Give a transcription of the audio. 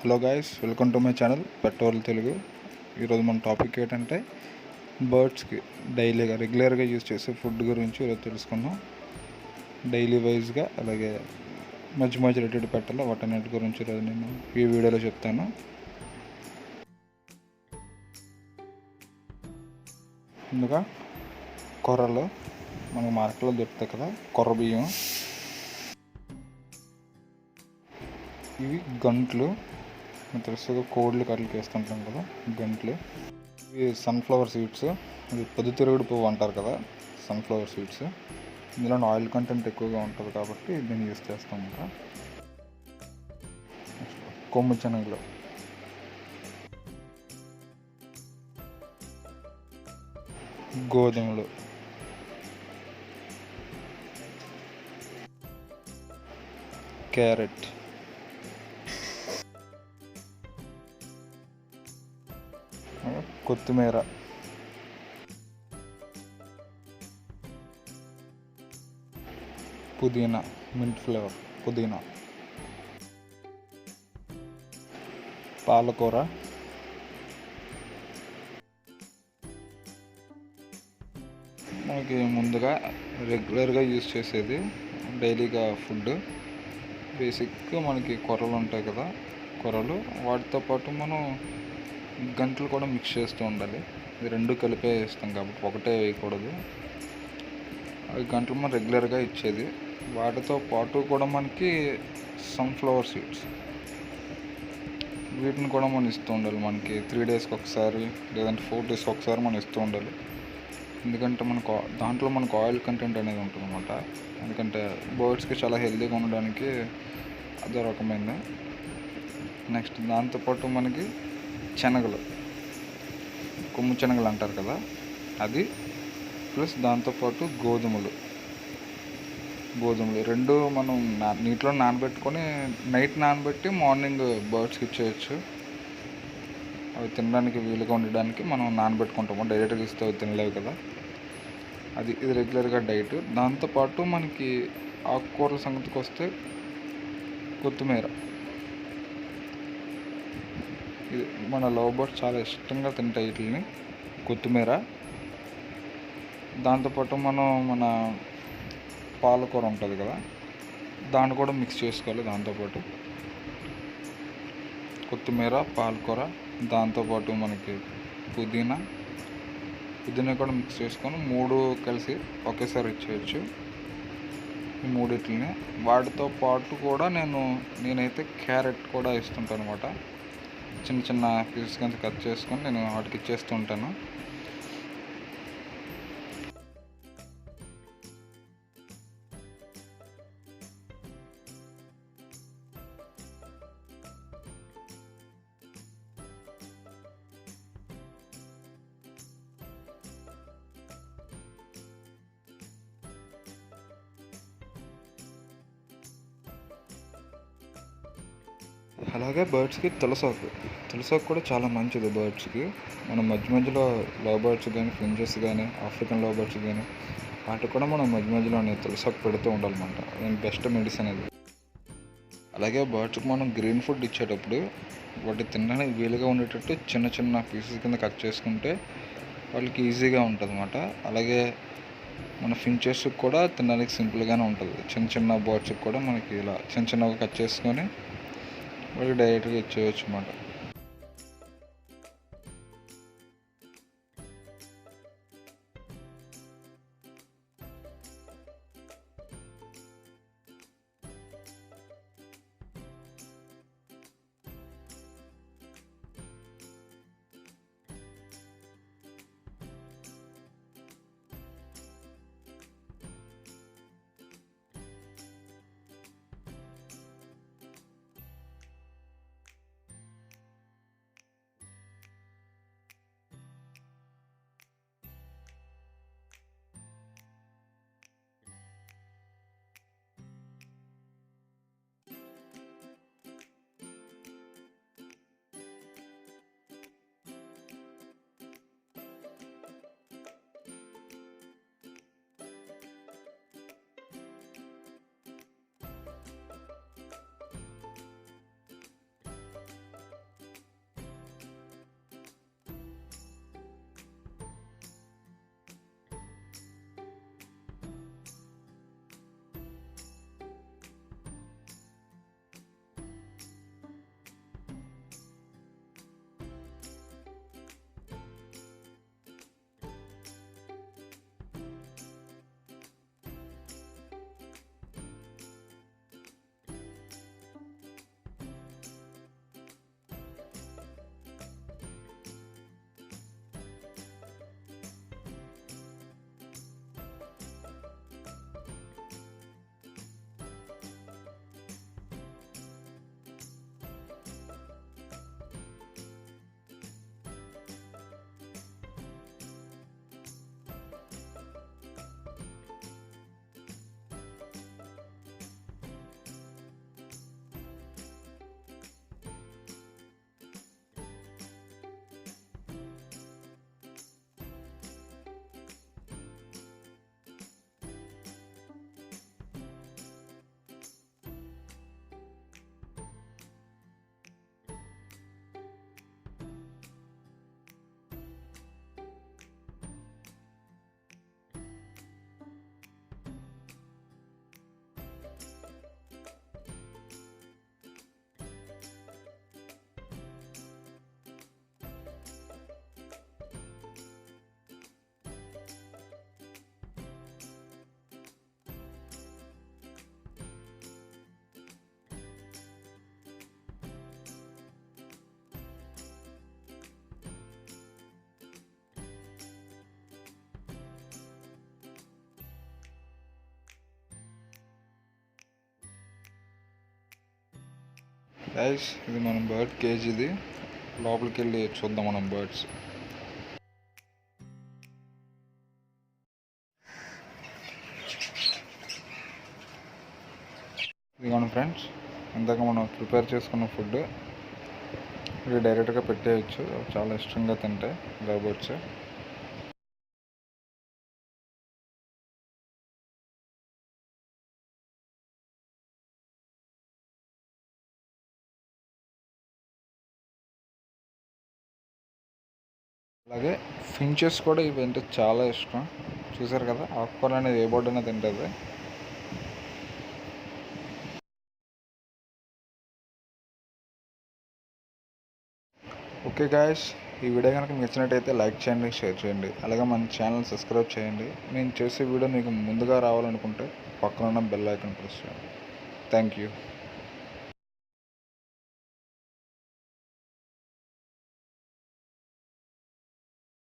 Hello guys, welcome to my channel petrol Telugu. ఈరోజు మన topic ఏంటంటే బర్డ్స్కి రెగ్యులర్గా యూజ్ చేసే ఫుడ్ గురించి ఈరోజు తెలుసుకుందాం. డైలీ వైజ్గా అలాగే మధ్య మధ్య రెడీ పెట్టాలి వాటన్నిటి గురించి ఈరోజు నేను ఈ వీడియోలో చెప్తాను. ముందుగా కొర్రలు మనకు మార్కెట్లో దొరుకుతాయి కదా, కొర్ర బియ్యం. ఇవి గంట్లు, తెలుసుగా కోళ్ళు కట్లకి వేస్తుంటాం కదా గంట్లు. ఇవి సన్ఫ్లవర్ సీడ్స్, ఇది పొద్దుతిరుగుడు పువ్వు అంటారు కదా, సన్ఫ్లవర్ సీడ్స్. ఇందులో ఆయిల్ కంటెంట్ ఎక్కువగా ఉంటుంది కాబట్టి దీన్ని యూస్ చేస్తాం కదా. కొమ్ము శనగలు, గోధుమలు, క్యారెట్, కొత్తిమీర, పుదీనా, మింట్ ఫ్లేవర్ పుదీనా, పాలకూర, మనకి ముందుగా రెగ్యులర్గా యూజ్ చేసేది డైలీగా ఫుడ్ బేసిక్గా మనకి కొర్రలు ఉంటాయి కదా, కొర్రలు వాటితో పాటు మనం గంటలు కూడా మిక్స్ చేస్తూ ఉండాలి. ఇది రెండు కలిపే వేస్తాం కాబట్టి ఒకటే వేయకూడదు. అవి గంటలు మనం రెగ్యులర్గా ఇచ్చేది. వాటితో పాటు కూడా మనకి సన్ఫ్లవర్ సీడ్స్, వీటిని కూడా మనం ఇస్తూ ఉండాలి. మనకి 3 డేస్కి ఒకసారి లేదంటే 4 డేస్కి ఒకసారి మనం ఇస్తూ ఉండాలి. ఎందుకంటే మనకు దాంట్లో మనకు ఆయిల్ కంటెంట్ అనేది ఉంటుంది అన్నమాట. ఎందుకంటే బర్డ్స్కి చాలా హెల్తీగా ఉండడానికి అదో రకమైంది. నెక్స్ట్ దాంతోపాటు మనకి శనగలు, కొమ్ము శనగలు అంటారు కదా, అది ప్లస్ దాంతోపాటు గోధుమలు రెండు మనం నీటిలో నానబెట్టుకొని నైట్ నానబెట్టి మార్నింగ్ బర్డ్స్కి ఇచ్చేయచ్చు. అవి తినడానికి వీలుగా ఉండడానికి మనం నానబెట్టుకుంటాము. డైరెక్ట్గా ఇస్తే అవి తినలేవు కదా, ఇది రెగ్యులర్గా డైట్. దాంతోపాటు మనకి ఆకుకూరల సంగతికి వస్తే కొత్తిమీర, ఇది మన లవ్ బర్డ్స్ చాలా ఇష్టంగా తింటాయి వీటిని, కొత్తిమీర. దాంతోపాటు మన పాలకూర ఉంటుంది కదా, దాన్ని కూడా మిక్స్ చేసుకోవాలి. దాంతోపాటు కొత్తిమీర, పాలకూర, దాంతోపాటు మనకి పుదీనా కూడా మిక్స్ చేసుకొని 3 కలిసి ఒకేసారి ఇచ్చేయచ్చు. ఈ మూడిట్లని వాటితో పాటు కూడా నేనైతే క్యారెట్ కూడా ఇస్తుంటాను అనమాట. చిన్న చిన్న పీసెస్ కింద కట్ చేసుకొని నేను వాటికి ఇచ్చేస్తూ ఉంటాను. అలాగే బర్డ్స్కి తులసాకు కూడా చాలా మంచిది బర్డ్స్కి. మనం మధ్య మధ్యలో లవ్ బర్డ్స్ కానీ, ఫించెస్ కానీ, ఆఫ్రికన్ లవ్ బర్డ్స్ కానీ వాటికి కూడా మనం మధ్య మధ్యలోనే తులసాకు పెడుతూ ఉండాలన్నమాట. అది బెస్ట్ మెడిసిన్ అది. అలాగే బర్డ్స్కి మనం గ్రీన్ ఫుడ్ ఇచ్చేటప్పుడు వాటి తినడానికి వీలుగా ఉండేటట్టు చిన్న చిన్న పీసెస్ కింద కట్ చేసుకుంటే వాళ్ళకి ఈజీగా ఉంటుంది అన్నమాట. అలాగే మన ఫించెస్కి కూడా తినడానికి సింపుల్గానే ఉంటుంది. చిన్న చిన్న బర్డ్స్కి కూడా మనకి ఇలా చిన్న చిన్నగా కట్ చేసుకొని వాళ్ళకి డైరెక్ట్గా ఇచ్చేయచ్చు అన్నమాట. గైస్ ఇది మనం బర్డ్ కేజ్, ఇది లోపలికి వెళ్ళి చూద్దాం మనం బర్డ్స్. ఇదిగోండి ఫ్రెండ్స్, ఇందాక మనం ప్రిపేర్ చేసుకున్న ఫుడ్ ఇది డైరెక్ట్గా పెట్టేయచ్చు, చాలా ఇష్టంగా తింటాయి లవ్ బర్డ్స్. అలాగే ఫించెస్ కూడా ఇవి అంటే చాలా ఇష్టం. చూసారు కదా, ఆకుకూర అనేది ఏ బర్డ్ అయినా తింటుంది. ఓకే గాయస్, ఈ వీడియో కనుక మీకు నచ్చినట్టయితే లైక్ చేయండి, షేర్ చేయండి, అలాగే మన ఛానల్ సబ్స్క్రైబ్ చేయండి. నేను చేసే వీడియో మీకు ముందుగా రావాలనుకుంటే పక్కన ఉన్న బెల్ ఐకాన్ ప్రెస్ చేయండి. Thank you.